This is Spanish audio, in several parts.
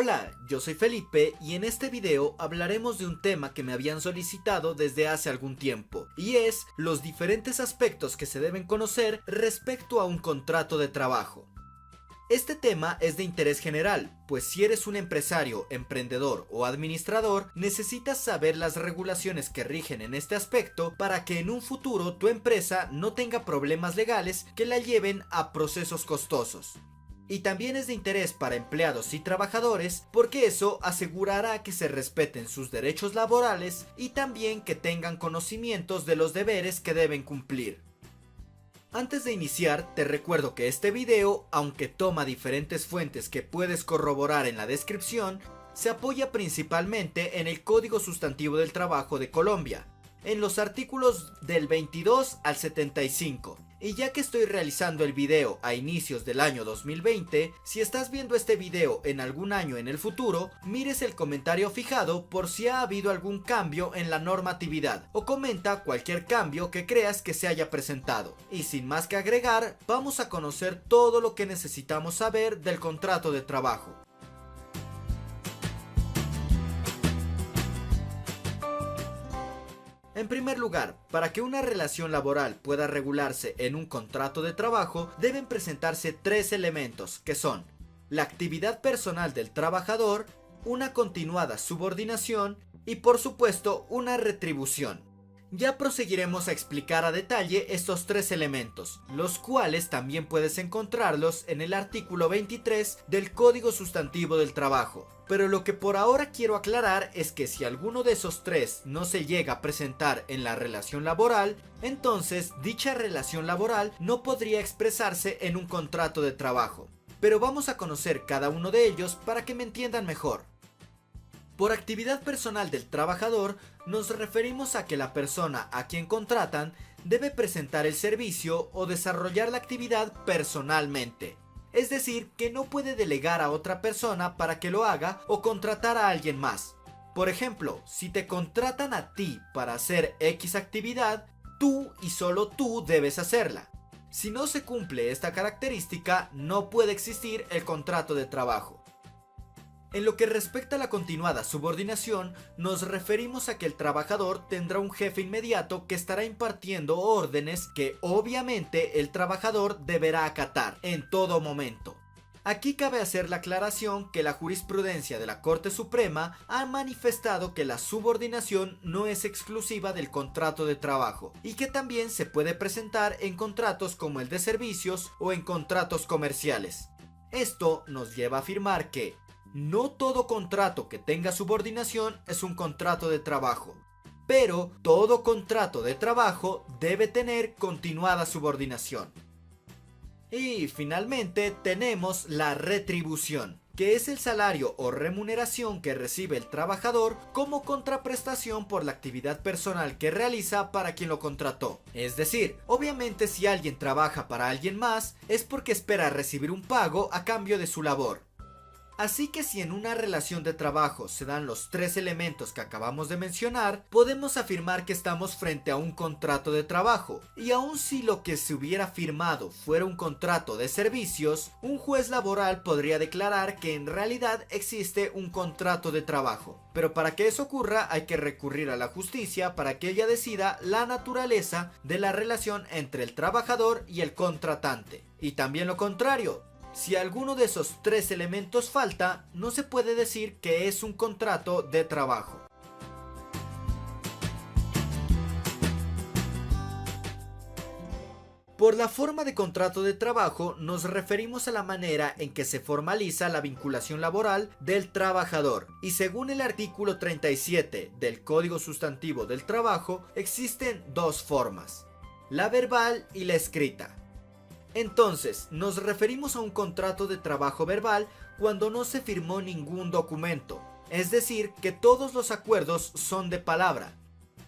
Hola, yo soy Felipe y en este video hablaremos de un tema que me habían solicitado desde hace algún tiempo, y es los diferentes aspectos que se deben conocer respecto a un contrato de trabajo. Este tema es de interés general, pues si eres un empresario, emprendedor o administrador, necesitas saber las regulaciones que rigen en este aspecto para que en un futuro tu empresa no tenga problemas legales que la lleven a procesos costosos. Y también es de interés para empleados y trabajadores porque eso asegurará que se respeten sus derechos laborales y también que tengan conocimientos de los deberes que deben cumplir. Antes de iniciar, te recuerdo que este video, aunque toma diferentes fuentes que puedes corroborar en la descripción, se apoya principalmente en el Código Sustantivo del Trabajo de Colombia, en los artículos del 22 al 75. Y ya que estoy realizando el video a inicios del año 2020, si estás viendo este video en algún año en el futuro, mires el comentario fijado por si ha habido algún cambio en la normatividad, o comenta cualquier cambio que creas que se haya presentado. Y sin más que agregar, vamos a conocer todo lo que necesitamos saber del contrato de trabajo. En primer lugar, para que una relación laboral pueda regularse en un contrato de trabajo, deben presentarse tres elementos, que son la actividad personal del trabajador, una continuada subordinación y, por supuesto, una retribución. Ya proseguiremos a explicar a detalle estos tres elementos, los cuales también puedes encontrarlos en el artículo 23 del Código Sustantivo del Trabajo. Pero lo que por ahora quiero aclarar es que si alguno de esos tres no se llega a presentar en la relación laboral, entonces dicha relación laboral no podría expresarse en un contrato de trabajo. Pero vamos a conocer cada uno de ellos para que me entiendan mejor. Por actividad personal del trabajador nos referimos a que la persona a quien contratan debe presentar el servicio o desarrollar la actividad personalmente. Es decir, que no puede delegar a otra persona para que lo haga o contratar a alguien más. Por ejemplo, si te contratan a ti para hacer X actividad, tú y solo tú debes hacerla. Si no se cumple esta característica, no puede existir el contrato de trabajo. En lo que respecta a la continuada subordinación, nos referimos a que el trabajador tendrá un jefe inmediato que estará impartiendo órdenes que obviamente el trabajador deberá acatar en todo momento. Aquí cabe hacer la aclaración que la jurisprudencia de la Corte Suprema ha manifestado que la subordinación no es exclusiva del contrato de trabajo y que también se puede presentar en contratos como el de servicios o en contratos comerciales. Esto nos lleva a afirmar que no todo contrato que tenga subordinación es un contrato de trabajo, pero todo contrato de trabajo debe tener continuada subordinación. Y finalmente tenemos la retribución, que es el salario o remuneración que recibe el trabajador como contraprestación por la actividad personal que realiza para quien lo contrató. Es decir, obviamente si alguien trabaja para alguien más, es porque espera recibir un pago a cambio de su labor. Así que si en una relación de trabajo se dan los tres elementos que acabamos de mencionar, podemos afirmar que estamos frente a un contrato de trabajo. Y aun si lo que se hubiera firmado fuera un contrato de servicios, un juez laboral podría declarar que en realidad existe un contrato de trabajo. Pero para que eso ocurra hay que recurrir a la justicia para que ella decida la naturaleza de la relación entre el trabajador y el contratante. Y también lo contrario. Si alguno de esos tres elementos falta, no se puede decir que es un contrato de trabajo. Por la forma de contrato de trabajo nos referimos a la manera en que se formaliza la vinculación laboral del trabajador, y según el artículo 37 del Código Sustantivo del Trabajo existen dos formas: la verbal y la escrita. Entonces, nos referimos a un contrato de trabajo verbal cuando no se firmó ningún documento, es decir, que todos los acuerdos son de palabra.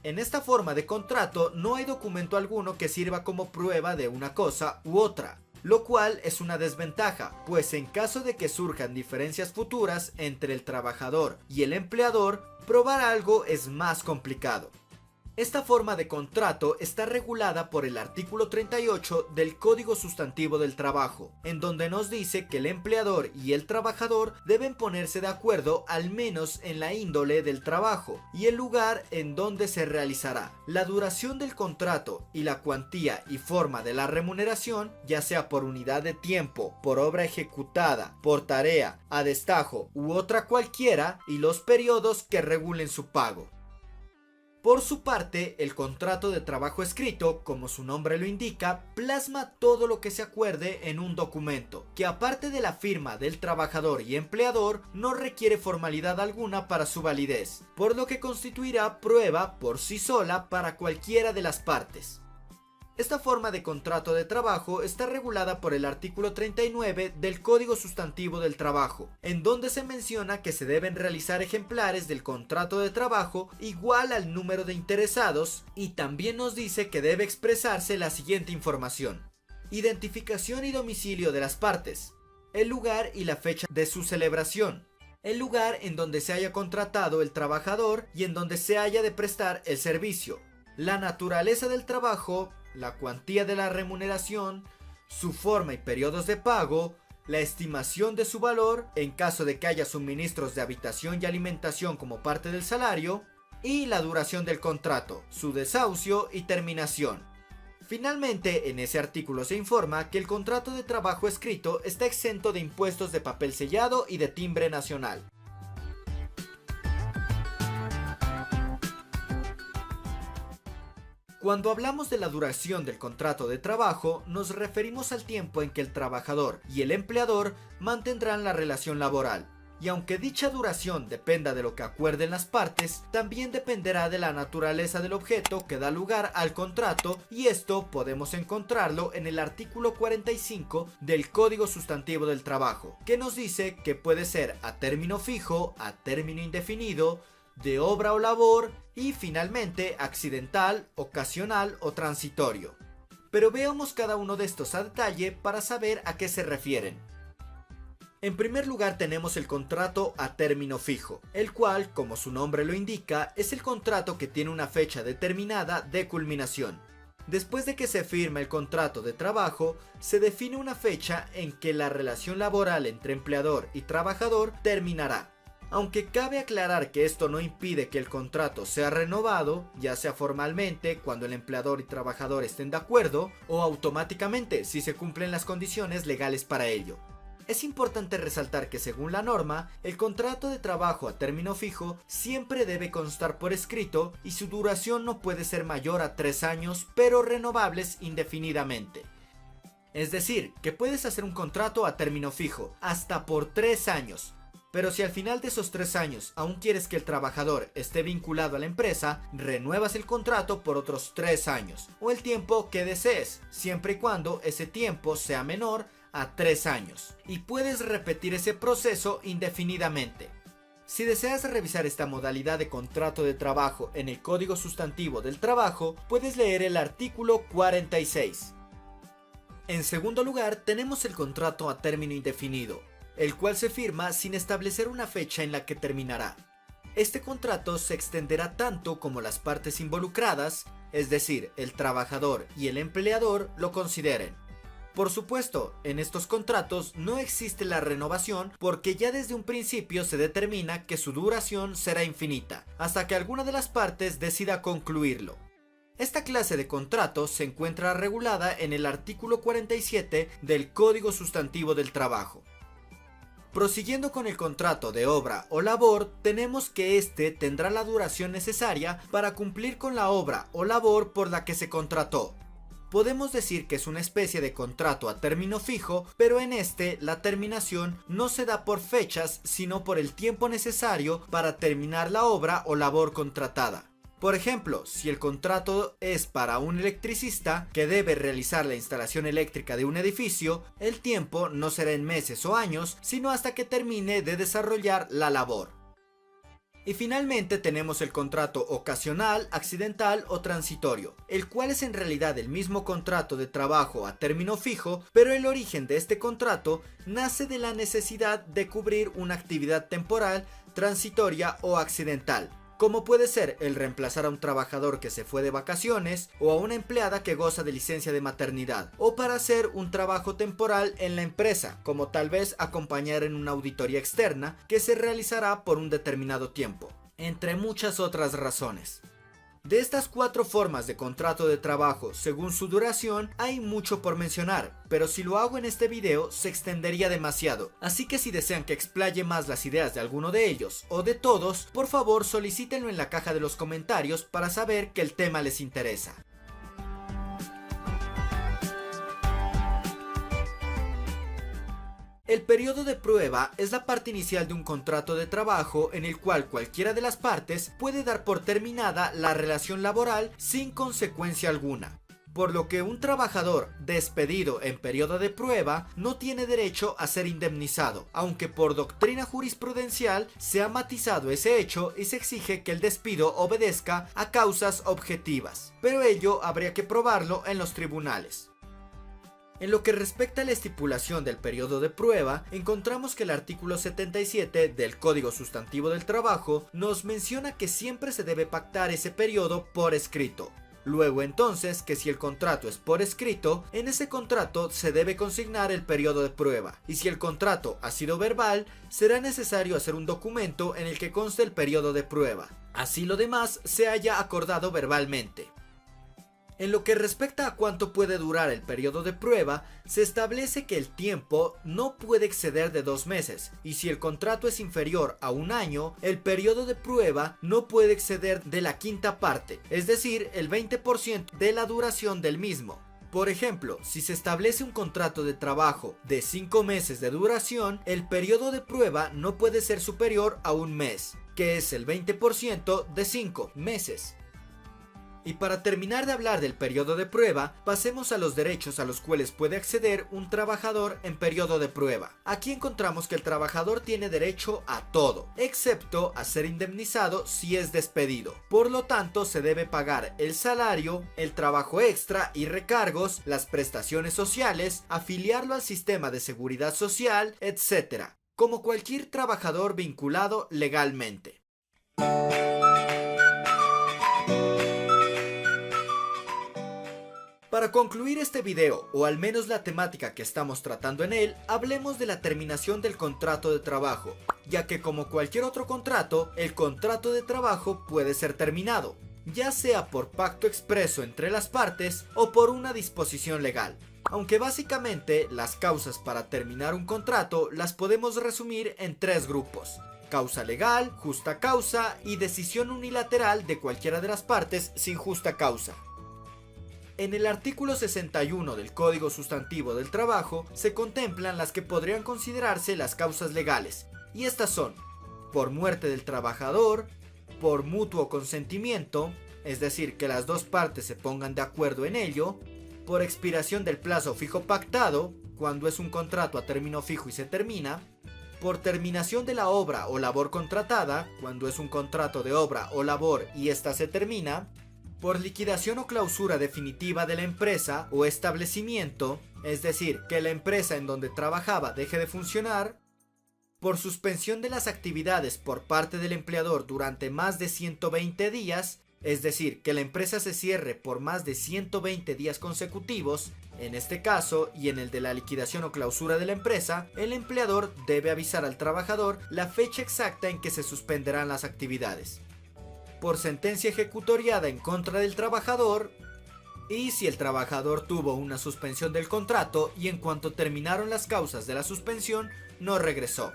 En esta forma de contrato no hay documento alguno que sirva como prueba de una cosa u otra, lo cual es una desventaja, pues en caso de que surjan diferencias futuras entre el trabajador y el empleador, probar algo es más complicado. Esta forma de contrato está regulada por el artículo 38 del Código Sustantivo del Trabajo, en donde nos dice que el empleador y el trabajador deben ponerse de acuerdo al menos en la índole del trabajo y el lugar en donde se realizará. La duración del contrato y la cuantía y forma de la remuneración, ya sea por unidad de tiempo, por obra ejecutada, por tarea, a destajo u otra cualquiera, y los periodos que regulen su pago. Por su parte, el contrato de trabajo escrito, como su nombre lo indica, plasma todo lo que se acuerde en un documento, que aparte de la firma del trabajador y empleador, no requiere formalidad alguna para su validez, por lo que constituirá prueba por sí sola para cualquiera de las partes. Esta forma de contrato de trabajo está regulada por el artículo 39 del Código Sustantivo del Trabajo, en donde se menciona que se deben realizar ejemplares del contrato de trabajo igual al número de interesados, y también nos dice que debe expresarse la siguiente información: identificación y domicilio de las partes, el lugar y la fecha de su celebración, el lugar en donde se haya contratado el trabajador y en donde se haya de prestar el servicio, la naturaleza del trabajo, la cuantía de la remuneración, su forma y periodos de pago, la estimación de su valor en caso de que haya suministros de habitación y alimentación como parte del salario, y la duración del contrato, su desahucio y terminación. Finalmente, en ese artículo se informa que el contrato de trabajo escrito está exento de impuestos de papel sellado y de timbre nacional. Cuando hablamos de la duración del contrato de trabajo, nos referimos al tiempo en que el trabajador y el empleador mantendrán la relación laboral. Y aunque dicha duración dependa de lo que acuerden las partes, también dependerá de la naturaleza del objeto que da lugar al contrato, y esto podemos encontrarlo en el artículo 45 del Código Sustantivo del Trabajo, que nos dice que puede ser a término fijo, a término indefinido, de obra o labor, y finalmente accidental, ocasional o transitorio. Pero veamos cada uno de estos a detalle para saber a qué se refieren. En primer lugar tenemos el contrato a término fijo, el cual, como su nombre lo indica, es el contrato que tiene una fecha determinada de culminación. Después de que se firma el contrato de trabajo, se define una fecha en que la relación laboral entre empleador y trabajador terminará. Aunque cabe aclarar que esto no impide que el contrato sea renovado, ya sea formalmente cuando el empleador y trabajador estén de acuerdo, o automáticamente si se cumplen las condiciones legales para ello. Es importante resaltar que según la norma, el contrato de trabajo a término fijo siempre debe constar por escrito y su duración no puede ser mayor a 3 años, pero renovables indefinidamente. Es decir, que puedes hacer un contrato a término fijo hasta por 3 años, pero si al final de esos 3 años aún quieres que el trabajador esté vinculado a la empresa, renuevas el contrato por otros 3 años, o el tiempo que desees, siempre y cuando ese tiempo sea menor a 3 años, y puedes repetir ese proceso indefinidamente. Si deseas revisar esta modalidad de contrato de trabajo en el Código Sustantivo del Trabajo, puedes leer el artículo 46. En segundo lugar, tenemos el contrato a término indefinido, el cual se firma sin establecer una fecha en la que terminará. Este contrato se extenderá tanto como las partes involucradas, es decir, el trabajador y el empleador, lo consideren. Por supuesto, en estos contratos no existe la renovación porque ya desde un principio se determina que su duración será infinita, hasta que alguna de las partes decida concluirlo. Esta clase de contrato se encuentra regulada en el artículo 47 del Código Sustantivo del Trabajo. Prosiguiendo con el contrato de obra o labor, tenemos que éste tendrá la duración necesaria para cumplir con la obra o labor por la que se contrató. Podemos decir que es una especie de contrato a término fijo, pero en este la terminación no se da por fechas, sino por el tiempo necesario para terminar la obra o labor contratada. Por ejemplo, si el contrato es para un electricista que debe realizar la instalación eléctrica de un edificio, el tiempo no será en meses o años, sino hasta que termine de desarrollar la labor. Y finalmente tenemos el contrato ocasional, accidental o transitorio, el cual es en realidad el mismo contrato de trabajo a término fijo, pero el origen de este contrato nace de la necesidad de cubrir una actividad temporal, transitoria o accidental. como puede ser el reemplazar a un trabajador que se fue de vacaciones o a una empleada que goza de licencia de maternidad, o para hacer un trabajo temporal en la empresa, como tal vez acompañar en una auditoría externa que se realizará por un determinado tiempo, entre muchas otras razones. De estas 4 formas de contrato de trabajo según su duración hay mucho por mencionar, pero si lo hago en este video se extendería demasiado, así que si desean que explaye más las ideas de alguno de ellos o de todos, por favor solicítenlo en la caja de los comentarios para saber que el tema les interesa. El periodo de prueba es la parte inicial de un contrato de trabajo en el cual cualquiera de las partes puede dar por terminada la relación laboral sin consecuencia alguna, por lo que un trabajador despedido en periodo de prueba no tiene derecho a ser indemnizado, aunque por doctrina jurisprudencial se ha matizado ese hecho y se exige que el despido obedezca a causas objetivas, pero ello habría que probarlo en los tribunales. En lo que respecta a la estipulación del periodo de prueba, encontramos que el artículo 77 del Código Sustantivo del Trabajo nos menciona que siempre se debe pactar ese periodo por escrito. Luego entonces, que si el contrato es por escrito, en ese contrato se debe consignar el periodo de prueba, y si el contrato ha sido verbal, será necesario hacer un documento en el que conste el periodo de prueba. Así lo demás se haya acordado verbalmente. En lo que respecta a cuánto puede durar el periodo de prueba, se establece que el tiempo no puede exceder de 2 meses, y si el contrato es inferior a 1 año, el periodo de prueba no puede exceder de la quinta parte, es decir, el 20% de la duración del mismo. Por ejemplo, si se establece un contrato de trabajo de 5 meses de duración, el periodo de prueba no puede ser superior a 1 mes, que es el 20% de 5 meses. Y para terminar de hablar del periodo de prueba, pasemos a los derechos a los cuales puede acceder un trabajador en periodo de prueba. Aquí encontramos que el trabajador tiene derecho a todo, excepto a ser indemnizado si es despedido. Por lo tanto, se debe pagar el salario, el trabajo extra y recargos, las prestaciones sociales, afiliarlo al sistema de seguridad social, etc., como cualquier trabajador vinculado legalmente. Para concluir este video, o al menos la temática que estamos tratando en él, hablemos de la terminación del contrato de trabajo, ya que como cualquier otro contrato, el contrato de trabajo puede ser terminado, ya sea por pacto expreso entre las partes o por una disposición legal. Aunque básicamente las causas para terminar un contrato las podemos resumir en 3 grupos: causa legal, justa causa y decisión unilateral de cualquiera de las partes sin justa causa. En el artículo 61 del Código Sustantivo del Trabajo se contemplan las que podrían considerarse las causas legales, y estas son: por muerte del trabajador, por mutuo consentimiento, es decir, que las 2 partes se pongan de acuerdo en ello, por expiración del plazo fijo pactado, cuando es un contrato a término fijo y se termina, por terminación de la obra o labor contratada, cuando es un contrato de obra o labor y ésta se termina, por liquidación o clausura definitiva de la empresa o establecimiento, es decir, que la empresa en donde trabajaba deje de funcionar, por suspensión de las actividades por parte del empleador durante más de 120 días, es decir, que la empresa se cierre por más de 120 días consecutivos. En este caso, y en el de la liquidación o clausura de la empresa, el empleador debe avisar al trabajador la fecha exacta en que se suspenderán las actividades. Por sentencia ejecutoriada en contra del trabajador, y si el trabajador tuvo una suspensión del contrato y en cuanto terminaron las causas de la suspensión no regresó.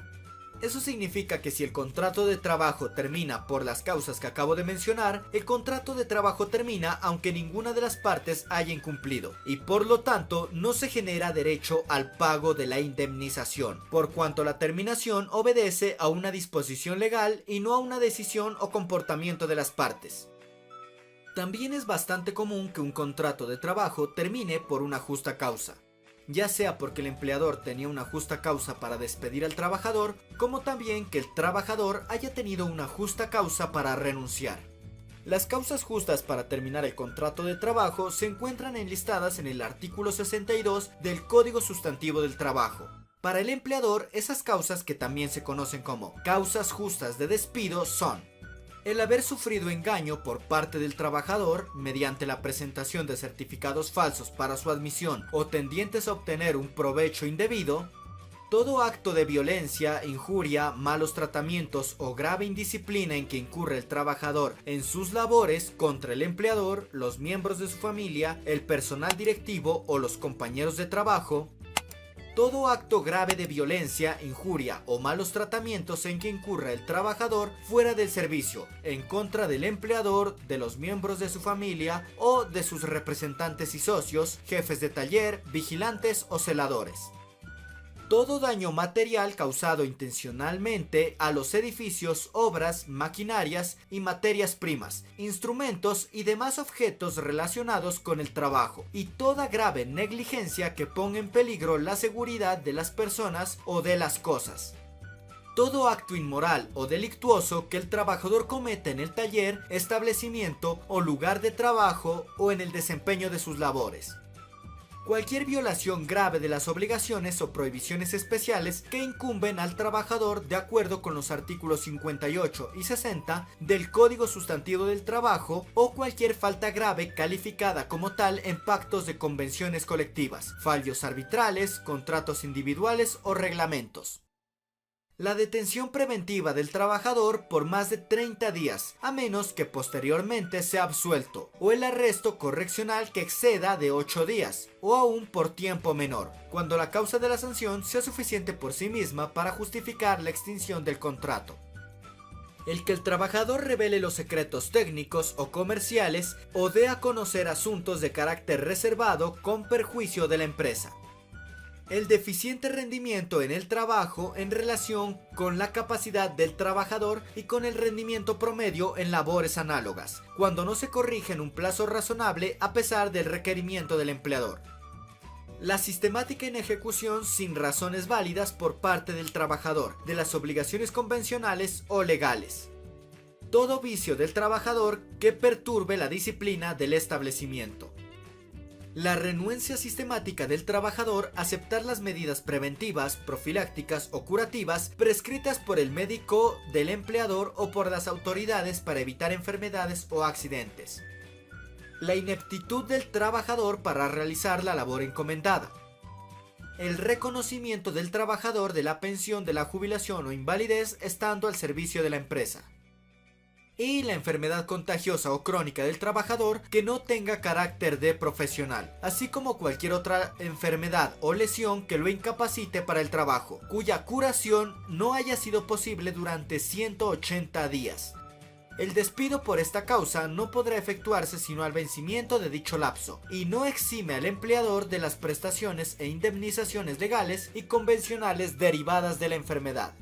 Eso significa que si el contrato de trabajo termina por las causas que acabo de mencionar, el contrato de trabajo termina aunque ninguna de las partes haya incumplido, y por lo tanto no se genera derecho al pago de la indemnización, por cuanto la terminación obedece a una disposición legal y no a una decisión o comportamiento de las partes. También es bastante común que un contrato de trabajo termine por una justa causa, ya sea porque el empleador tenía una justa causa para despedir al trabajador, como también que el trabajador haya tenido una justa causa para renunciar. Las causas justas para terminar el contrato de trabajo se encuentran enlistadas en el artículo 62 del Código Sustantivo del Trabajo. Para el empleador, esas causas, que también se conocen como causas justas de despido, son: El haber sufrido engaño por parte del trabajador mediante la presentación de certificados falsos para su admisión o tendientes a obtener un provecho indebido. Todo acto de violencia, injuria, malos tratamientos o grave indisciplina en que incurre el trabajador en sus labores contra el empleador, los miembros de su familia, el personal directivo o los compañeros de trabajo. Todo acto grave de violencia, injuria o malos tratamientos en que incurra el trabajador fuera del servicio, en contra del empleador, de los miembros de su familia o de sus representantes y socios, jefes de taller, vigilantes o celadores. Todo daño material causado intencionalmente a los edificios, obras, maquinarias y materias primas, instrumentos y demás objetos relacionados con el trabajo, y toda grave negligencia que ponga en peligro la seguridad de las personas o de las cosas. Todo acto inmoral o delictuoso que el trabajador cometa en el taller, establecimiento o lugar de trabajo o en el desempeño de sus labores. Cualquier violación grave de las obligaciones o prohibiciones especiales que incumben al trabajador de acuerdo con los artículos 58 y 60 del Código Sustantivo del Trabajo, o cualquier falta grave calificada como tal en pactos de convenciones colectivas, fallos arbitrales, contratos individuales o reglamentos. La detención preventiva del trabajador por más de 30 días, a menos que posteriormente sea absuelto, o el arresto correccional que exceda de 8 días, o aún por tiempo menor, cuando la causa de la sanción sea suficiente por sí misma para justificar la extinción del contrato. El que el trabajador revele los secretos técnicos o comerciales o dé a conocer asuntos de carácter reservado con perjuicio de la empresa. El deficiente rendimiento en el trabajo en relación con la capacidad del trabajador y con el rendimiento promedio en labores análogas, cuando no se corrige en un plazo razonable a pesar del requerimiento del empleador. La sistemática inejecución sin razones válidas por parte del trabajador de las obligaciones convencionales o legales. Todo vicio del trabajador que perturbe la disciplina del establecimiento. La renuencia sistemática del trabajador a aceptar las medidas preventivas, profilácticas o curativas prescritas por el médico del empleador o por las autoridades para evitar enfermedades o accidentes. La ineptitud del trabajador para realizar la labor encomendada. El reconocimiento del trabajador de la pensión de la jubilación o invalidez estando al servicio de la empresa. Y la enfermedad contagiosa o crónica del trabajador que no tenga carácter de profesional, así como cualquier otra enfermedad o lesión que lo incapacite para el trabajo, cuya curación no haya sido posible durante 180 días. El despido por esta causa no podrá efectuarse sino al vencimiento de dicho lapso, y no exime al empleador de las prestaciones e indemnizaciones legales y convencionales derivadas de la enfermedad.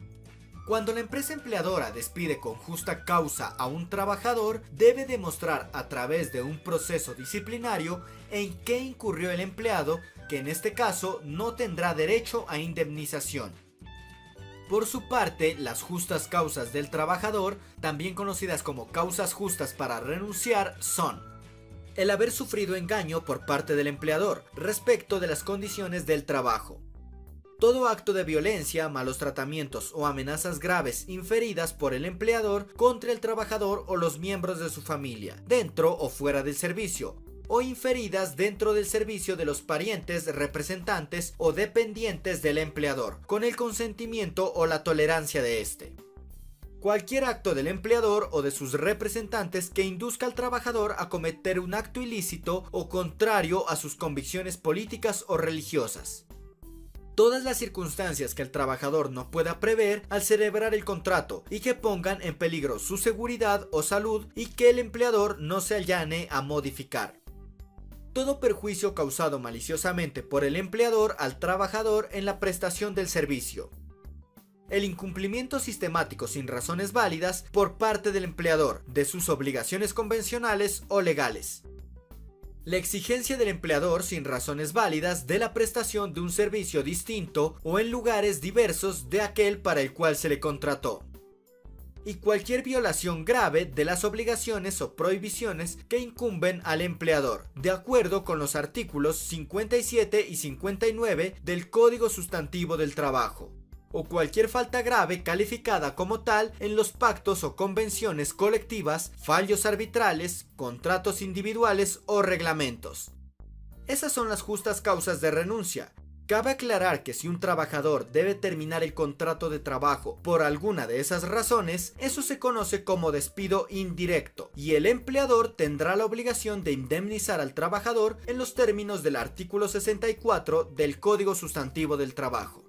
Cuando la empresa empleadora despide con justa causa a un trabajador, debe demostrar a través de un proceso disciplinario en qué incurrió el empleado, que en este caso no tendrá derecho a indemnización. Por su parte, las justas causas del trabajador, también conocidas como causas justas para renunciar, son: el haber sufrido engaño por parte del empleador respecto de las condiciones del trabajo. Todo acto de violencia, malos tratamientos o amenazas graves inferidas por el empleador contra el trabajador o los miembros de su familia, dentro o fuera del servicio, o inferidas dentro del servicio de los parientes, representantes o dependientes del empleador, con el consentimiento o la tolerancia de éste. Cualquier acto del empleador o de sus representantes que induzca al trabajador a cometer un acto ilícito o contrario a sus convicciones políticas o religiosas. Todas las circunstancias que el trabajador no pueda prever al celebrar el contrato y que pongan en peligro su seguridad o salud y que el empleador no se allane a modificar. Todo perjuicio causado maliciosamente por el empleador al trabajador en la prestación del servicio. El incumplimiento sistemático sin razones válidas por parte del empleador de sus obligaciones convencionales o legales. La exigencia del empleador sin razones válidas de la prestación de un servicio distinto o en lugares diversos de aquel para el cual se le contrató. Y cualquier violación grave de las obligaciones o prohibiciones que incumben al empleador, de acuerdo con los artículos 57 y 59 del Código Sustantivo del Trabajo. o cualquier falta grave calificada como tal en los pactos o convenciones colectivas, fallos arbitrales, contratos individuales o reglamentos. Esas son las justas causas de renuncia. Cabe aclarar que si un trabajador debe terminar el contrato de trabajo por alguna de esas razones, eso se conoce como despido indirecto, y el empleador tendrá la obligación de indemnizar al trabajador en los términos del artículo 64 del Código Sustantivo del Trabajo.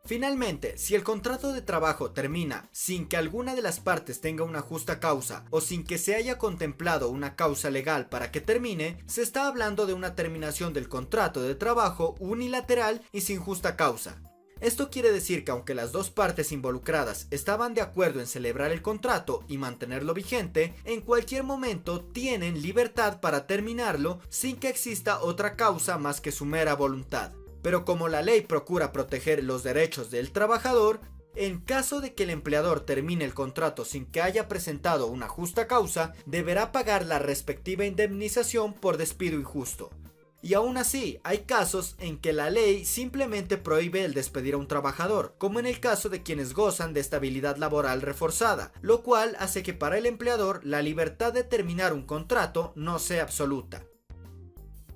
Finalmente, si el contrato de trabajo termina sin que alguna de las partes tenga una justa causa o sin que se haya contemplado una causa legal para que termine, se está hablando de una terminación del contrato de trabajo unilateral y sin justa causa. Esto quiere decir que aunque las dos partes involucradas estaban de acuerdo en celebrar el contrato y mantenerlo vigente, en cualquier momento tienen libertad para terminarlo sin que exista otra causa más que su mera voluntad. Pero como la ley procura proteger los derechos del trabajador, en caso de que el empleador termine el contrato sin que haya presentado una justa causa, deberá pagar la respectiva indemnización por despido injusto. Y aún así, hay casos en que la ley simplemente prohíbe el despedir a un trabajador, como en el caso de quienes gozan de estabilidad laboral reforzada, lo cual hace que para el empleador la libertad de terminar un contrato no sea absoluta.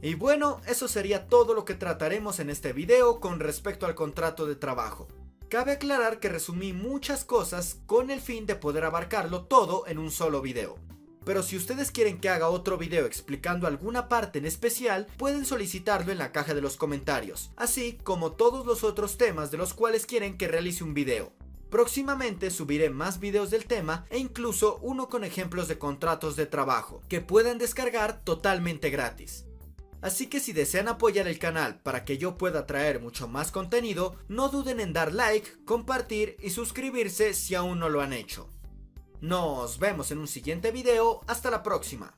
Y bueno, eso sería todo lo que trataremos en este video con respecto al contrato de trabajo. Cabe aclarar que resumí muchas cosas con el fin de poder abarcarlo todo en un solo video. Pero si ustedes quieren que haga otro video explicando alguna parte en especial, pueden solicitarlo en la caja de los comentarios, así como todos los otros temas de los cuales quieren que realice un video. Próximamente subiré más videos del tema e incluso uno con ejemplos de contratos de trabajo, que puedan descargar totalmente gratis. Así que si desean apoyar el canal para que yo pueda traer mucho más contenido, no duden en dar like, compartir y suscribirse si aún no lo han hecho. Nos vemos en un siguiente video, hasta la próxima.